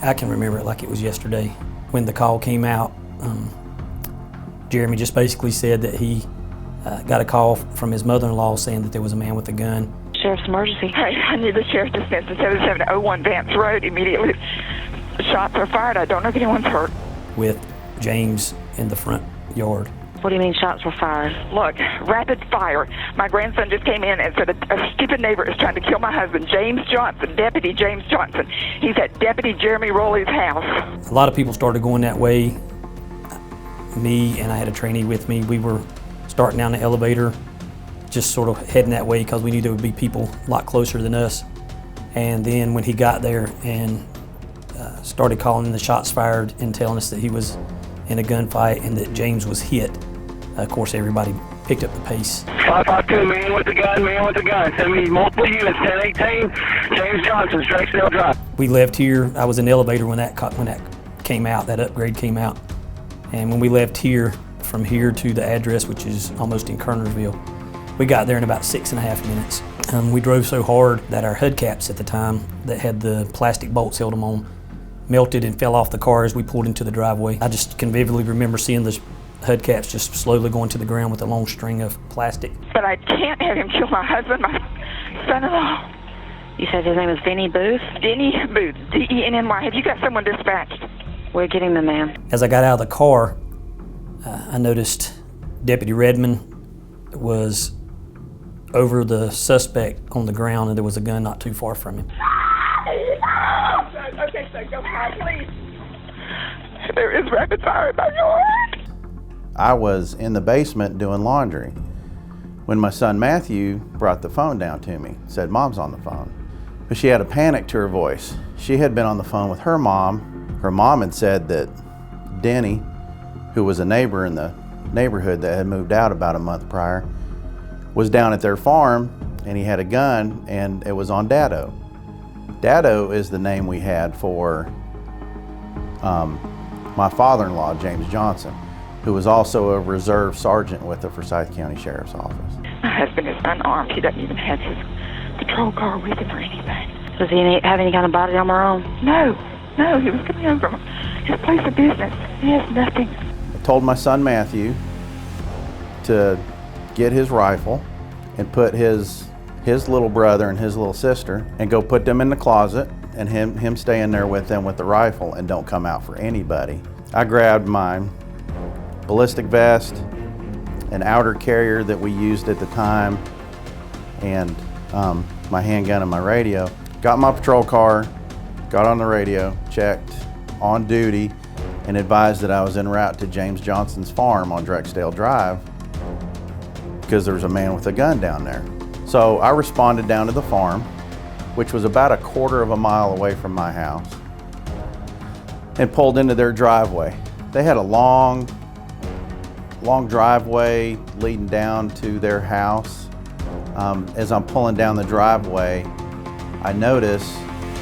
I can remember it like it was yesterday. When the call came out, Jeremy just basically said that he got a call from his mother-in-law saying that there was a man with a gun. Sheriff's emergency. I need the sheriff to send to 7701 Vance Road immediately. Shots are fired. I don't know if anyone's hurt. With James in the front yard. What do you mean shots were fired? Look, rapid fire. My grandson just came in and said a stupid neighbor is trying to kill my husband, James Johnson, Deputy James Johnson. He's at Deputy Jeremy Rowley's house. A lot of people started going that way. Me and I had a trainee with me. We were starting down the elevator, just sort of heading that way because we knew there would be people a lot closer than us. And then when he got there and started calling in the shots fired and telling us that he was in a gunfight and that James was hit, of course everybody picked up the pace. 552, man with the gun. Send me multiple units, 1018, James Johnson, Drakesdale Drive. We left here. I was in the elevator when that came out, that upgrade came out. And when we left here, from here to the address, which is almost in Kernersville, we got there in about 6.5 minutes. We drove so hard that our hubcaps at the time that had the plastic bolts held them on melted and fell off the car as we pulled into the driveway. I just can vividly remember seeing the hubcaps just slowly going to the ground with a long string of plastic. But I can't have him kill my husband, my son-in-law. You said his name is Denny Booth? Denny Booth, D-E-N-N-Y. Have you got someone dispatched? We're getting the man. As I got out of the car, I noticed Deputy Redmond was over the suspect on the ground and there was a gun not too far from him. Okay, so go high, please. There is rapid fire by your end. I was in the basement doing laundry when my son Matthew brought the phone down to me, said Mom's on the phone. But she had a panic to her voice. She had been on the phone with her mom. Her mom had said that Denny, who was a neighbor in the neighborhood that had moved out about a month prior, was down at their farm and he had a gun and it was on Dado. Dado is the name we had for my father-in-law, James Johnson, who was also a reserve sergeant with the Forsyth County Sheriff's Office. My husband is unarmed. He doesn't even have his patrol car with him or anything. Does he have any kind of body armor on? No, he was coming home from his place of business. He has nothing. I told my son Matthew to get his rifle and put his little brother and his little sister and go put them in the closet and him stay in there with them with the rifle and don't come out for anybody. I grabbed my ballistic vest, an outer carrier that we used at the time, and my handgun and my radio. Got my patrol car, got on the radio, checked on duty, and advised that I was en route to James Johnson's farm on Drakesdale Drive because there was a man with a gun down there. So I responded down to the farm, which was about 1/4 mile away from my house, and pulled into their driveway. They had a long driveway leading down to their house. As I'm pulling down the driveway, I notice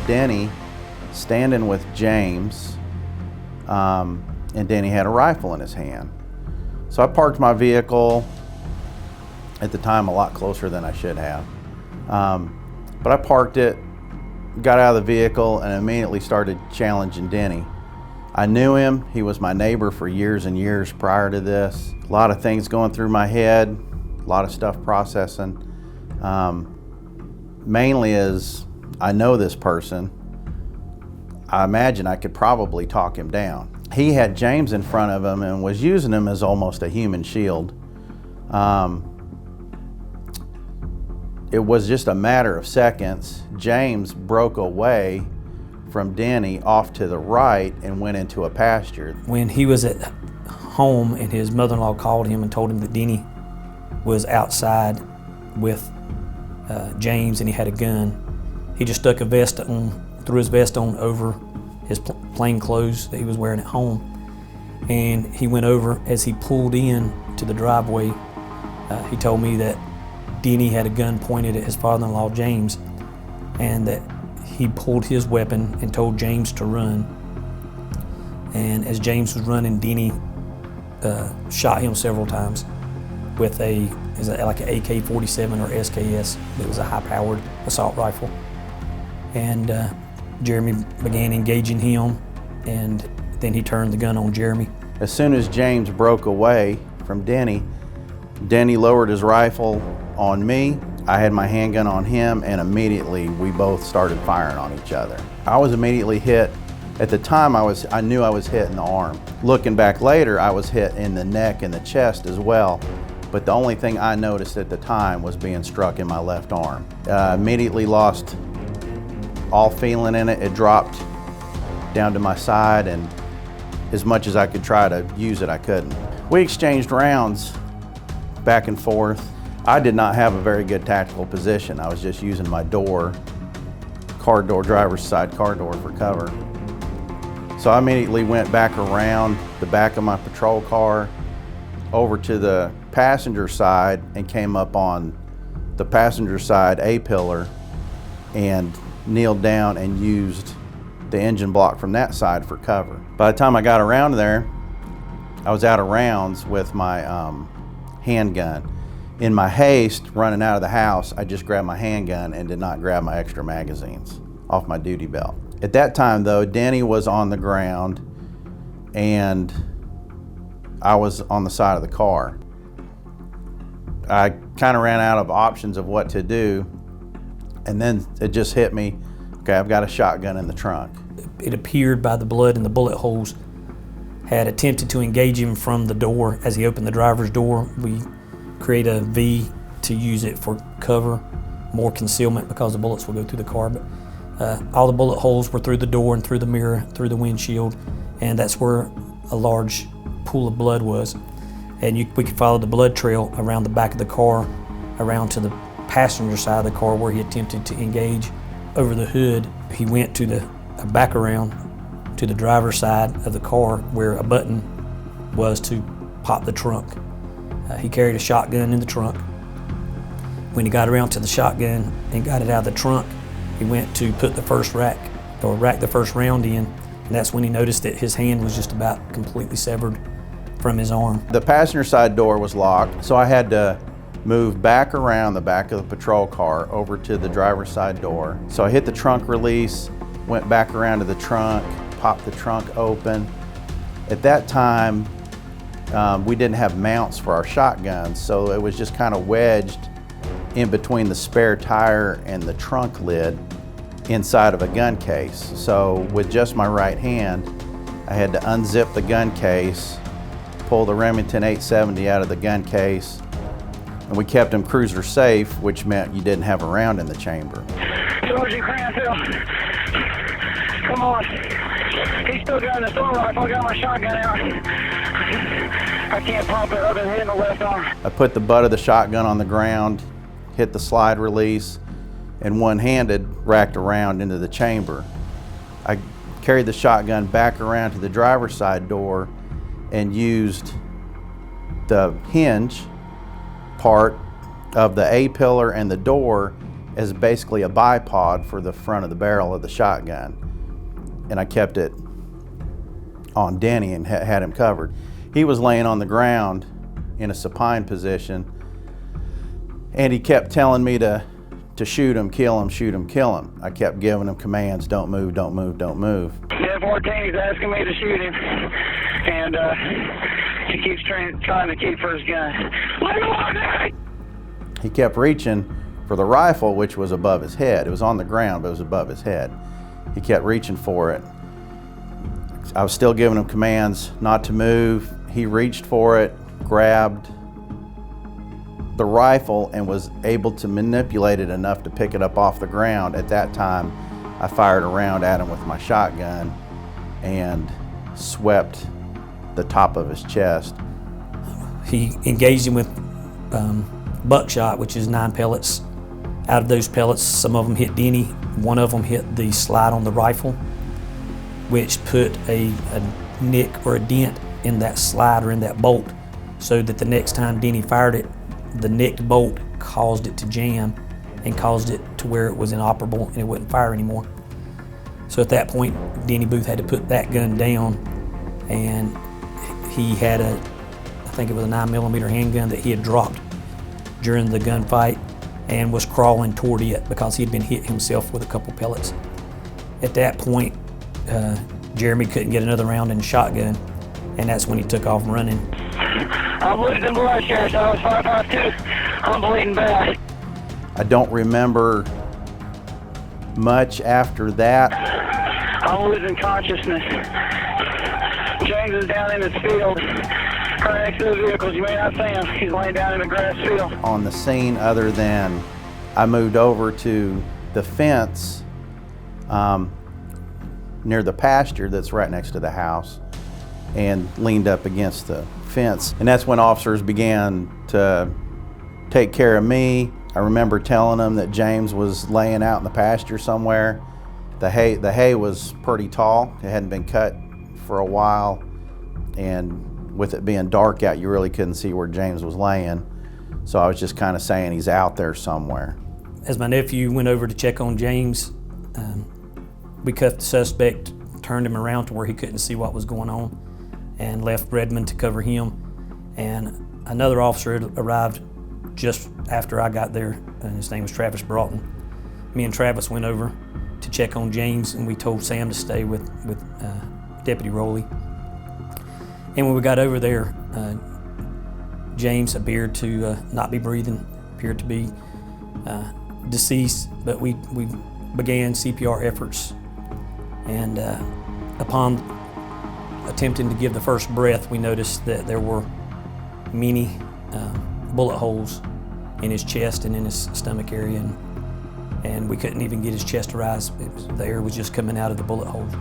Denny standing with James, and Denny had a rifle in his hand. So I parked my vehicle, at the time a lot closer than I should have. But I parked it, got out of the vehicle, and immediately started challenging Denny. I knew him. He was my neighbor for years and years prior to this. A lot of things going through my head, a lot of stuff processing. Mainly as I know this person, I imagine I could probably talk him down. He had James in front of him and was using him as almost a human shield. It was just a matter of seconds. James broke away from Denny off to the right and went into a pasture. When he was at home and his mother-in-law called him and told him that Denny was outside with James and he had a gun, he just stuck a vest on, threw his vest on over his plain clothes that he was wearing at home. And he went over, as he pulled in to the driveway, he told me that Denny had a gun pointed at his father-in-law, James, and that he pulled his weapon and told James to run. And as James was running, Denny shot him several times with like an AK-47 or SKS. It was a high-powered assault rifle. And Jeremy began engaging him, and then he turned the gun on Jeremy. As soon as James broke away from Denny, Denny lowered his rifle on me. I had my handgun on him, and immediately we both started firing on each other. I was immediately hit. At the time, I knew I was hit in the arm. Looking back later, I was hit in the neck and the chest as well. But the only thing I noticed at the time was being struck in my left arm. Immediately lost all feeling in it. It dropped down to my side, and as much as I could try to use it, I couldn't. We exchanged rounds back and forth. I did not have a very good tactical position. I was just using my car door, driver's side car door for cover. So I immediately went back around the back of my patrol car over to the passenger side and came up on the passenger side A-pillar and kneeled down and used the engine block from that side for cover. By the time I got around there, I was out of rounds with my handgun. In my haste, running out of the house, I just grabbed my handgun and did not grab my extra magazines off my duty belt. At that time though, Denny was on the ground and I was on the side of the car. I kind of ran out of options of what to do, and then it just hit me, okay, I've got a shotgun in the trunk. It appeared by the blood and the bullet holes had attempted to engage him from the door as he opened the driver's door. We create a V to use it for cover, more concealment because the bullets will go through the car. But all the bullet holes were through the door and through the mirror, through the windshield, and that's where a large pool of blood was. And we could follow the blood trail around the back of the car, around to the passenger side of the car where he attempted to engage. Over the hood, he went to the back around to the driver's side of the car where a button was to pop the trunk. He carried a shotgun in the trunk. When he got around to the shotgun and got it out of the trunk, he went to put the first rack the first round in, and that's when he noticed that his hand was just about completely severed from his arm. The passenger side door was locked, so I had to move back around the back of the patrol car over to the driver's side door. So I hit the trunk release, went back around to the trunk, popped the trunk open. At that time, we didn't have mounts for our shotguns, so it was just kind of wedged in between the spare tire and the trunk lid inside of a gun case. So with just my right hand, I had to unzip the gun case, pull the Remington 870 out of the gun case, and we kept him cruiser safe, which meant you didn't have a round in the chamber. Sergeant Cranfield, come on. He's still got the assault rifle. I got my shotgun out. I can't pump it other than hitting the left arm. I put the butt of the shotgun on the ground, hit the slide release, and one-handed racked around into the chamber. I carried the shotgun back around to the driver's side door and used the hinge part of the A-pillar and the door as basically a bipod for the front of the barrel of the shotgun. And I kept it on Denny and had him covered. He was laying on the ground in a supine position, and he kept telling me to shoot him, kill him, shoot him, kill him. I kept giving him commands, don't move, don't move, don't move. 10-14, he's asking me to shoot him, and he keeps trying to keep for his gun. Let him alone, Daddy! He kept reaching for the rifle, which was above his head. It was on the ground, but it was above his head. He kept reaching for it. I was still giving him commands not to move. He reached for it, grabbed the rifle, and was able to manipulate it enough to pick it up off the ground. At that time, I fired a round at him with my shotgun and swept the top of his chest. He engaged him with buckshot, which is 9 pellets. Out of those pellets, some of them hit Denny. One of them hit the slide on the rifle, which put a nick or a dent in that slide or in that bolt, so that the next time Denny fired it, the nicked bolt caused it to jam and caused it to where it was inoperable and it wouldn't fire anymore. So at that point, Denny Booth had to put that gun down, and he had I think it was a 9mm handgun that he had dropped during the gunfight and was crawling toward it because he had been hit himself with a couple pellets. At that point, Jeremy couldn't get another round in the shotgun, and that's when he took off running. I'm losing blood, Sheriff. I was 5'2". I'm bleeding bad. I don't remember much after that. I'm losing consciousness. James is down in this field, right next to the vehicles. You may not see him. He's laying down in the grass field. On the scene, other than I moved over to the fence near the pasture that's right next to the house and leaned up against the fence. And that's when officers began to take care of me. I remember telling them that James was laying out in the pasture somewhere. The hay was pretty tall. It hadn't been cut for a while, and with it being dark out, you really couldn't see where James was laying. So I was just kind of saying he's out there somewhere. As my nephew went over to check on James, we cuffed the suspect, turned him around to where he couldn't see what was going on, and left Redmond to cover him. And another officer had arrived just after I got there, and his name was Travis Broughton. Me and Travis went over to check on James, and we told Sam to stay with Deputy Rowley. And when we got over there, James appeared to not be breathing, appeared to be deceased, but we began CPR efforts. And upon attempting to give the first breath, we noticed that there were many bullet holes in his chest and in his stomach area, and we couldn't even get his chest to rise. The air was just coming out of the bullet holes.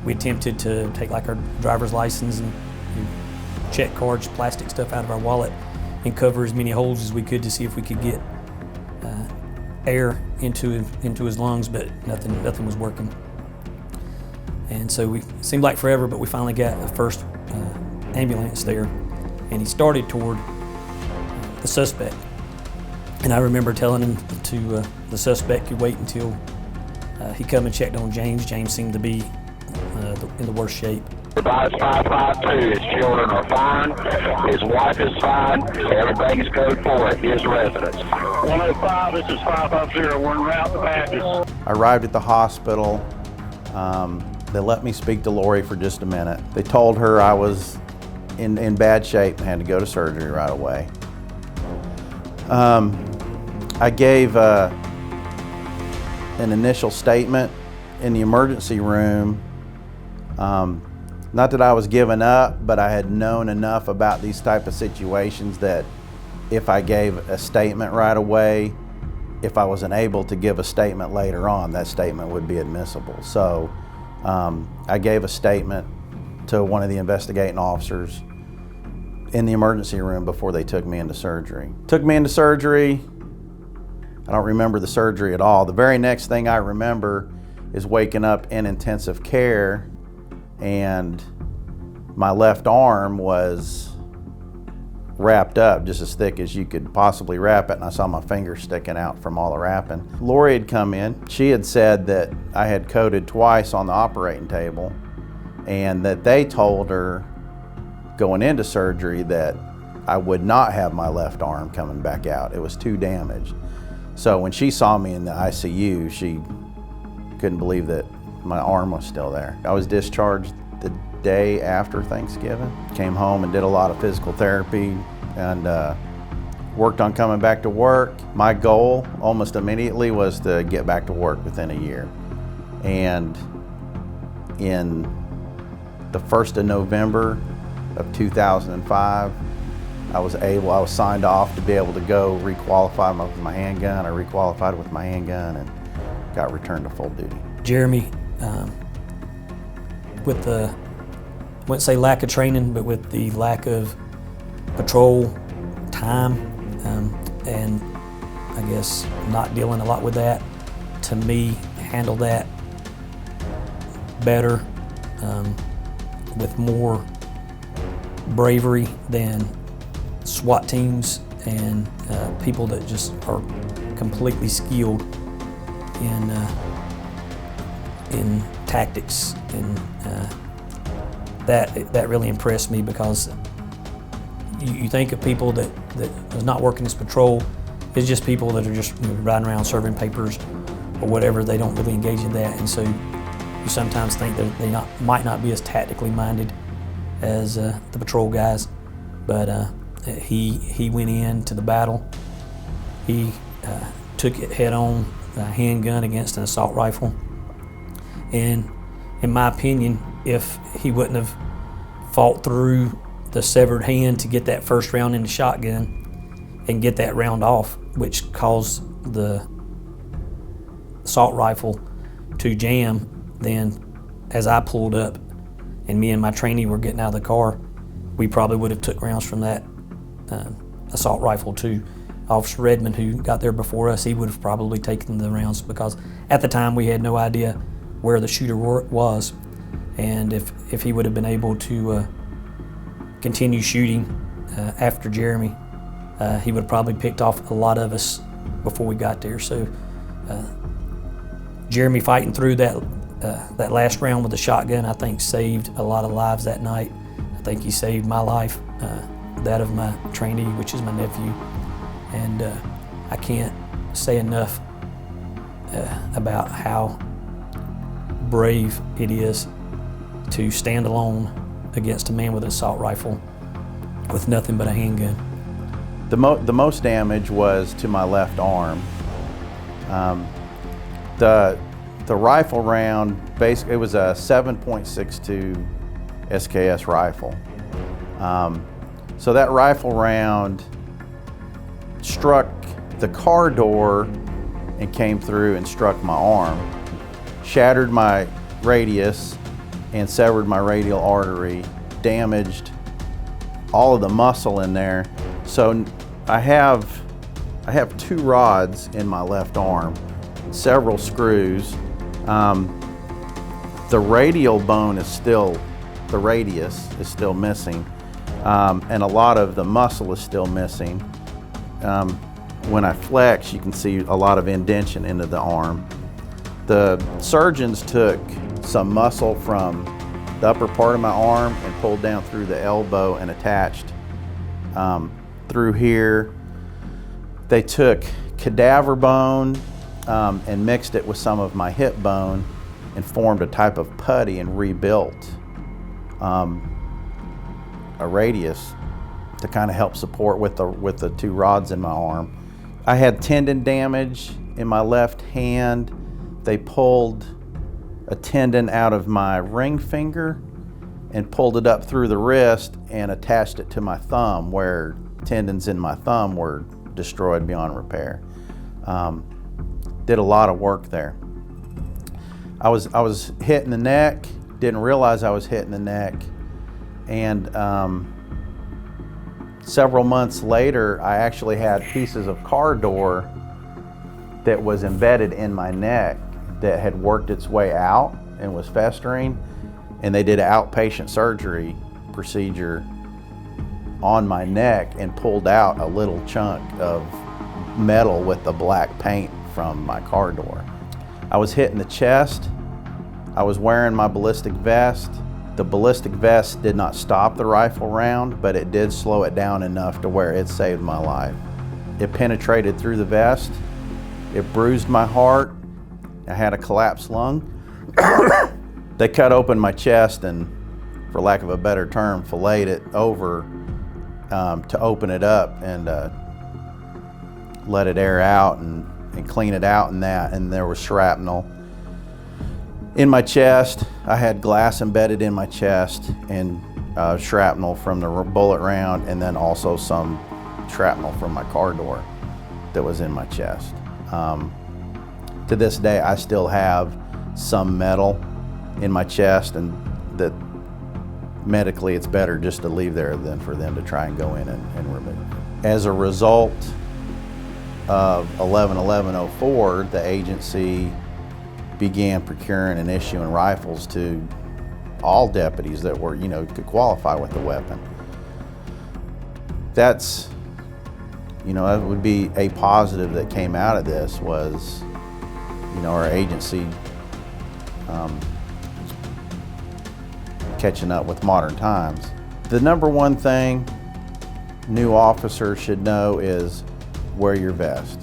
We attempted to take like our driver's license and check cards, plastic stuff out of our wallet, and cover as many holes as we could to see if we could get air into his lungs, but nothing was working. And so it seemed like forever, but we finally got the first ambulance there, and he started toward the suspect. And I remember telling him to the suspect could wait until he come and checked on James. James seemed to be in the worst shape. Device 552, his children are fine, his wife is fine, everything is code 4 at his residence. 105, this is 550, we're en route to Baptist. I arrived at the hospital. They let me speak to Lori for just a minute. They told her I was in bad shape and had to go to surgery right away. I gave an initial statement in the emergency room. Not that I was giving up, but I had known enough about these type of situations that if I gave a statement right away, if I wasn't able to give a statement later on, that statement would be admissible. So I gave a statement to one of the investigating officers in the emergency room before they took me into surgery. Took me into surgery. I don't remember the surgery at all. The very next thing I remember is waking up in intensive care, and my left arm was wrapped up just as thick as you could possibly wrap it, and I saw my fingers sticking out from all the wrapping. Lori had come in. She had said that I had coded twice on the operating table, and that they told her going into surgery that I would not have my left arm coming back out. It was too damaged. So when she saw me in the ICU, she couldn't believe that my arm was still there. I was discharged the day after Thanksgiving. Came home and did a lot of physical therapy and worked on coming back to work. My goal almost immediately was to get back to work within a year. And in the 1st of November of 2005, I was signed off to be able to go requalify with my handgun. I requalified with my handgun and got returned to full duty. Jeremy, with the, I wouldn't say lack of training, but with the lack of patrol time, and I guess not dealing a lot with that, to me, handled that better, with more bravery than SWAT teams and people that just are completely skilled in tactics, and that really impressed me, because you think of people that is not working as patrol, it's just people that are just riding around serving papers or whatever, they don't really engage in that. And so you sometimes think that they might not be as tactically minded as the patrol guys, but he went into the battle. He took it head on, a handgun against an assault rifle. And in my opinion, if he wouldn't have fought through the severed hand to get that first round in the shotgun and get that round off, which caused the assault rifle to jam, then as I pulled up and me and my trainee were getting out of the car, we probably would have took rounds from that assault rifle too. Officer Redmond, who got there before us, he would have probably taken the rounds, because at the time we had no idea where the shooter was, and if he would have been able to continue shooting after Jeremy, he would have probably picked off a lot of us before we got there. So Jeremy fighting through that last round with the shotgun, I think saved a lot of lives that night. I think he saved my life, that of my trainee, which is my nephew. And I can't say enough about how brave it is to stand alone against a man with an assault rifle with nothing but a handgun. The most damage was to my left arm. The rifle round, basically, it was a 7.62 SKS rifle. So that rifle round struck the car door and came through and struck my arm, shattered my radius and severed my radial artery, damaged all of the muscle in there. So I have 2 rods in my left arm, several screws. The radial bone is still, the radius is still missing, and a lot of the muscle is still missing. When I flex, you can see a lot of indentation into the arm. The surgeons took some muscle from the upper part of my arm and pulled down through the elbow and attached through here. They took cadaver bone and mixed it with some of my hip bone and formed a type of putty and rebuilt a radius to kind of help support with the 2 rods in my arm. I had tendon damage in my left hand. They pulled a tendon out of my ring finger and pulled it up through the wrist and attached it to my thumb, where tendons in my thumb were destroyed beyond repair. Did a lot of work there. I was hit in the neck, didn't realize I was hit in the neck, and several months later, I actually had pieces of car door that was embedded in my neck that had worked its way out and was festering, and they did an outpatient surgery procedure on my neck and pulled out a little chunk of metal with the black paint from my car door. I was hit in the chest. I was wearing my ballistic vest. The ballistic vest did not stop the rifle round, but it did slow it down enough to where it saved my life. It penetrated through the vest. It bruised my heart. I had a collapsed lung. They cut open my chest and, for lack of a better term, filleted it over to open it up and let it air out and clean it out and that, and there was shrapnel in my chest. I had glass embedded in my chest and shrapnel from the bullet round, and then also some shrapnel from my car door that was in my chest. To this day, I still have some metal in my chest, and that medically it's better just to leave there than for them to try and go in and remove. As a result of 11-11-04, the agency began procuring and issuing rifles to all deputies that were, could qualify with the weapon. That's, that would be a positive that came out of this was, our agency catching up with modern times. The number one thing new officers should know is wear your vest.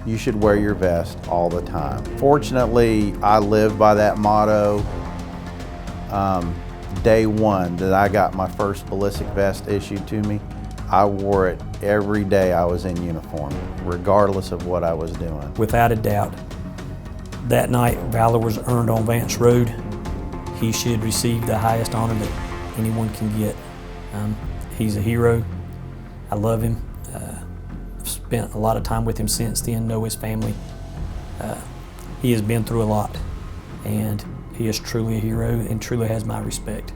You should wear your vest all the time. Fortunately, I live by that motto. Day one that I got my first ballistic vest issued to me, I wore it every day I was in uniform, regardless of what I was doing. Without a doubt, that night Valor was earned on Vance Road. He should receive the highest honor that anyone can get. He's a hero. I love him. I've spent a lot of time with him since then, know his family. He has been through a lot, and he is truly a hero and truly has my respect.